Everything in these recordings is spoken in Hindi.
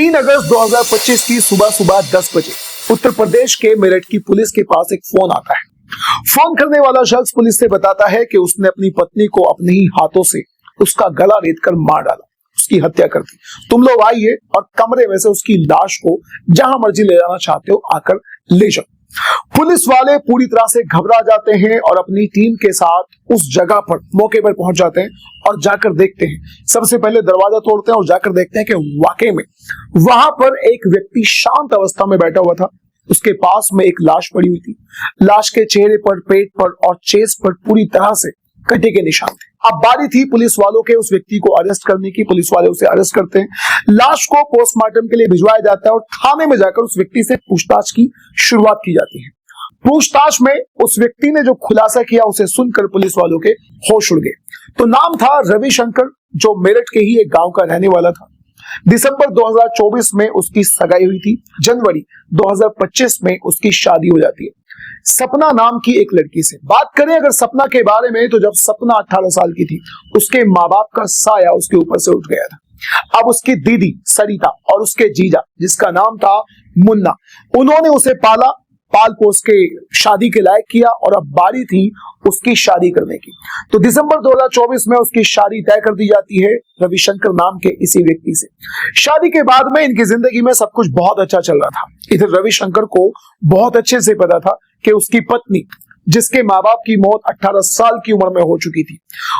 3 अगस्त 2025 की सुबह सुबह 10 बजे उत्तर प्रदेश के मेरठ की पुलिस के पास एक फोन आता है। फोन करने वाला शख्स पुलिस से बताता है कि उसने अपनी पत्नी को अपने ही हाथों से उसका गला रेतकर मार डाला, उसकी हत्या कर दी। तुम लोग आइए और कमरे में से उसकी लाश को जहां मर्जी ले जाना चाहते हो आकर ले जाओ। पुलिस वाले पूरी तरह से घबरा जाते हैं और अपनी टीम के साथ उस जगह पर मौके पर पहुंच जाते हैं और जाकर देखते हैं। सबसे पहले दरवाजा तोड़ते हैं और जाकर देखते हैं कि वाकई में वहां पर एक व्यक्ति शांत अवस्था में बैठा हुआ था। उसके पास में एक लाश पड़ी हुई थी। लाश के चेहरे पर, पेट पर और चेस्ट पर पूरी तरह से कटे के निशान थे। अब बारी थी पुलिस वालों के उस व्यक्ति को अरेस्ट करने की। पुलिस वाले उसे अरेस्ट करते हैं, लाश को पोस्टमार्टम के लिए भिजवाया जाता है और थाने में जाकर उस व्यक्ति से पूछताछ की शुरुआत की जाती है। पूछताछ में उस व्यक्ति ने जो खुलासा किया उसे सुनकर पुलिस वालों के होश उड़ गए। तो नाम था रविशंकर, जो मेरठ के ही एक गांव का रहने वाला था। दिसंबर 2024 में उसकी सगाई हुई थी। जनवरी 2025 में उसकी शादी हो जाती है सपना नाम की एक लड़की से। बात करें अगर सपना के बारे में, तो जब सपना 18 साल की थी उसके माँ बाप का साया उसके ऊपर से उठ गया था। अब उसकी दीदी सरिता और उसके जीजा, जिसका नाम था मुन्ना, उन्होंने उसे पाल पोस के शादी के लायक किया और अब बारी थी उसकी शादी करने की। तो दिसंबर 2024 में उसकी शादी तय कर दी जाती है रविशंकर नाम के इसी व्यक्ति से। शादी के बाद में इनकी जिंदगी में सब कुछ बहुत अच्छा चल रहा था। इधर रविशंकर को बहुत अच्छे से पता था कि उसकी पत्नी, जिसके माँ बाप की मौत 18 साल की उम्र में हो चुकी थी,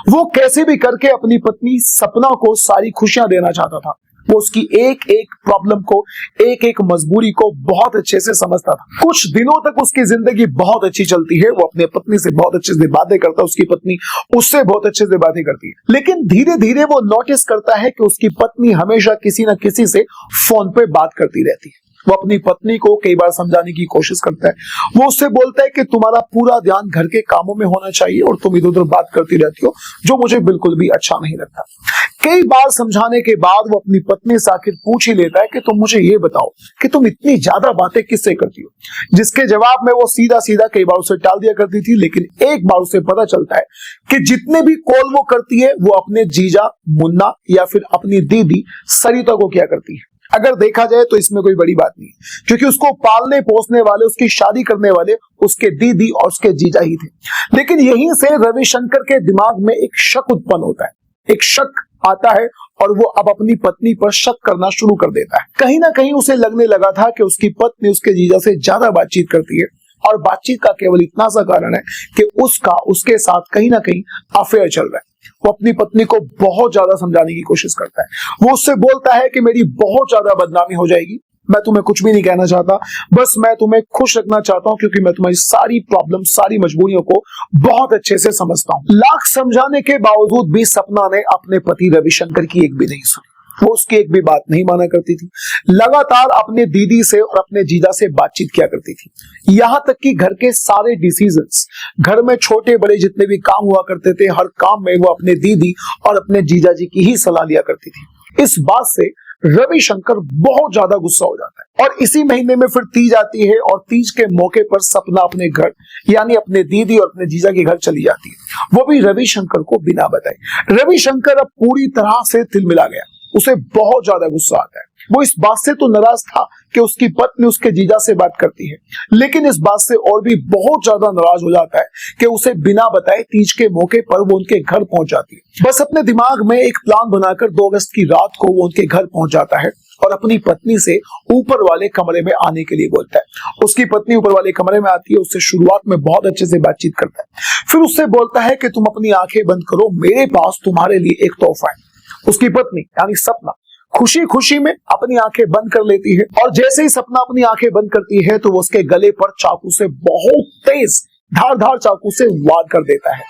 वो कैसे भी करके अपनी पत्नी सपना को सारी खुशियां देना चाहता था। वो उसकी एक एक प्रॉब्लम को, एक एक मजबूरी को बहुत अच्छे से समझता था। कुछ दिनों तक उसकी जिंदगी बहुत अच्छी चलती है। वो अपने पत्नी से बहुत अच्छे से बातें करता है, उसकी पत्नी उससे बहुत अच्छे से बातें करती है। लेकिन धीरे धीरे वो नोटिस करता है कि उसकी पत्नी हमेशा किसी न किसी से फोन पे बात करती रहती है। वो अपनी पत्नी को कई बार समझाने की कोशिश करता है। वो उससे बोलता है कि तुम्हारा पूरा ध्यान घर के कामों में होना चाहिए और तुम इधर उधर बात करती रहती हो, जो मुझे बिल्कुल भी अच्छा नहीं लगता। कई बार समझाने के बाद वो अपनी पत्नी से आखिर पूछ ही लेता है कि तुम मुझे ये बताओ कि तुम इतनी ज्यादा बातें किससे करती हो, जिसके जवाब में वो सीधा सीधा कई बार उसे टाल दिया करती थी। लेकिन एक बार उसे पता चलता है कि जितने भी कॉल वो करती है वो अपने जीजा मुन्ना या फिर अपनी दीदी सरिता को क्या करती है। अगर देखा जाए तो इसमें कोई बड़ी बात नहीं, क्योंकि उसको पालने पोसने वाले, उसकी शादी करने वाले उसके दीदी और उसके जीजा ही थे। लेकिन यहीं से रविशंकर के दिमाग में एक शक उत्पन्न होता है, एक शक आता है और वो अब अपनी पत्नी पर शक करना शुरू कर देता है। कहीं ना कहीं उसे लगने लगा था कि उसकी पत्नी उसके जीजा से ज्यादा बातचीत करती है और बातचीत का केवल इतना सा कारण है कि उसके साथ कहीं ना कहीं अफेयर चल रहा है। वो अपनी पत्नी को बहुत ज्यादा समझाने की कोशिश करता है। वो उससे बोलता है कि मेरी बहुत ज्यादा बदनामी हो जाएगी, मैं तुम्हें कुछ भी नहीं कहना चाहता, बस मैं तुम्हें खुश रखना चाहता हूं क्योंकि मैं तुम्हारी सारी प्रॉब्लम, सारी मजबूरियों को बहुत अच्छे से समझता हूं। लाख समझाने के बावजूद भी सपना ने अपने पति रविशंकर की एक भी नहीं सुनी। वो उसकी एक भी बात नहीं माना करती थी। लगातार अपने दीदी से और अपने जीजा से बातचीत किया करती थी। यहां तक कि घर के सारे डिसीजंस, घर में छोटे बड़े जितने भी काम हुआ करते थे, हर काम में वो अपने दीदी और अपने जीजा जी की ही सलाह लिया करती थी। इस बात से रविशंकर बहुत ज्यादा गुस्सा हो जाता है और इसी महीने में फिर तीज आती है और तीज के मौके पर सपना अपने घर, यानी अपने दीदी और अपने जीजा के घर चली जाती है, वो भी रविशंकर को बिना बताए। रविशंकर अब पूरी तरह से तिलमिला गया। उसे बहुत ज्यादा गुस्सा आता है। वो इस बात से तो नाराज था कि उसकी पत्नी उसके जीजा से बात करती है, लेकिन इस बात से और भी बहुत ज्यादा नाराज हो जाता है कि उसे बिना बताए तीज के मौके पर वो उनके घर पहुंच जाती है। बस अपने दिमाग में एक प्लान बनाकर 2 अगस्त की रात को वो उनके घर पहुंच जाता है और अपनी पत्नी से ऊपर वाले कमरे में आने के लिए बोलता है। उसकी पत्नी ऊपर वाले कमरे में आती है, उससे शुरुआत में बहुत अच्छे से बातचीत करता है। फिर उससे बोलता है कि तुम अपनी आंखें बंद करो, मेरे पास तुम्हारे लिए एक तोहफा है। उसकी पत्नी यानी सपना खुशी खुशी में अपनी आंखें बंद कर लेती है और जैसे ही सपना अपनी आंखें बंद करती है तो वो उसके गले पर चाकू से, बहुत तेज धारदार चाकू से वार कर देता है।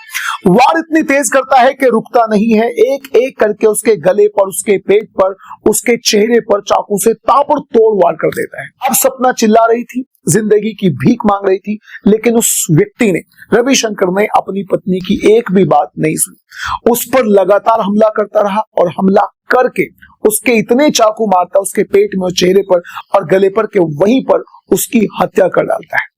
वार इतनी तेज करता है कि रुकता नहीं है। एक एक करके उसके गले पर, उसके पेट पर, उसके चेहरे पर चाकू से ताबड़तोड़ वार कर देता है। अब सपना चिल्ला रही थी, जिंदगी की भीख मांग रही थी, लेकिन उस व्यक्ति ने, रविशंकर ने, अपनी पत्नी की एक भी बात नहीं सुनी। उस पर लगातार हमला करता रहा और हमला करके उसके इतने चाकू मारता उसके पेट में, चेहरे पर और गले पर के वहीं पर उसकी हत्या कर डालता है।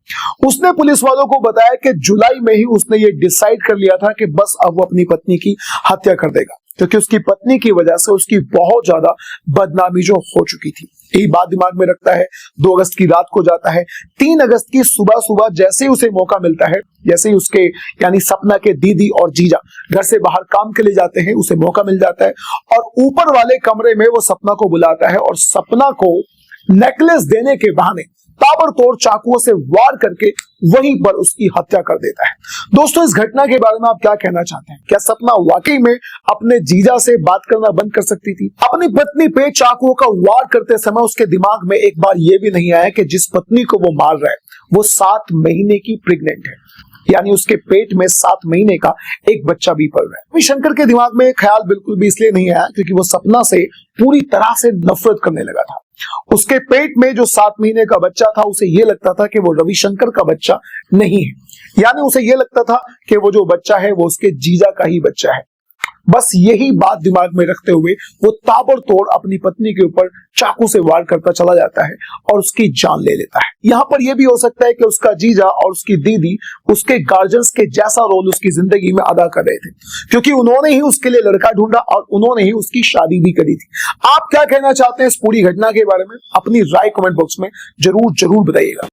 उसने पुलिस वालों को बताया कि जुलाई में ही उसने ये डिसाइड कर लिया था कि बस अब वो अपनी पत्नी की हत्या कर देगा। क्योंकि उसकी पत्नी की वजह से उसकी बहुत ज्यादा बदनामी जो हो चुकी थी। यही बात दिमाग में रखता है 2 अगस्त की रात को जाता है। 3 अगस्त की सुबह सुबह जैसे ही उसे मौका मिलता है, जैसे ही उसके यानी सपना के दीदी और जीजा घर से बाहर काम के लिए जाते हैं, उसे मौका मिल जाता है और ऊपर वाले कमरे में वो सपना को बुलाता है और सपना को नेकलेस देने के बहाने ताबड़तोड़ चाकुओं से वार करके वहीं पर उसकी हत्या कर देता है। दोस्तों, इस घटना के बारे में आप क्या कहना चाहते हैं? क्या सपना वाकई में अपने जीजा से बात करना बंद कर सकती थी? अपनी पत्नी पे चाकुओं का वार करते समय उसके दिमाग में एक बार यह भी नहीं आया कि जिस पत्नी को वो मार रहा है वो 7 महीने की प्रेग्नेंट है, यानी उसके पेट में 7 महीने का एक बच्चा भी पल रहा है। रविशंकर के दिमाग में ख्याल बिल्कुल भी इसलिए नहीं आया क्योंकि वो सपना से पूरी तरह से नफरत करने लगा था। उसके पेट में जो 7 महीने का बच्चा था, उसे यह लगता था कि वो रविशंकर का बच्चा नहीं है, यानी उसे यह लगता था कि वो जो बच्चा है वो उसके जीजा का ही बच्चा है। बस यही बात दिमाग में रखते हुए वो ताबड़तोड़ अपनी पत्नी के ऊपर चाकू से वार करता चला जाता है और उसकी जान ले लेता है। यहाँ पर यह भी हो सकता है कि उसका जीजा और उसकी दीदी उसके गार्जियंस के जैसा रोल उसकी जिंदगी में अदा कर रहे थे, क्योंकि उन्होंने ही उसके लिए लड़का ढूंढा और उन्होंने ही उसकी शादी भी करी थी। आप क्या कहना चाहते हैं इस पूरी घटना के बारे में? अपनी राय कमेंट बॉक्स में जरूर बताइएगा।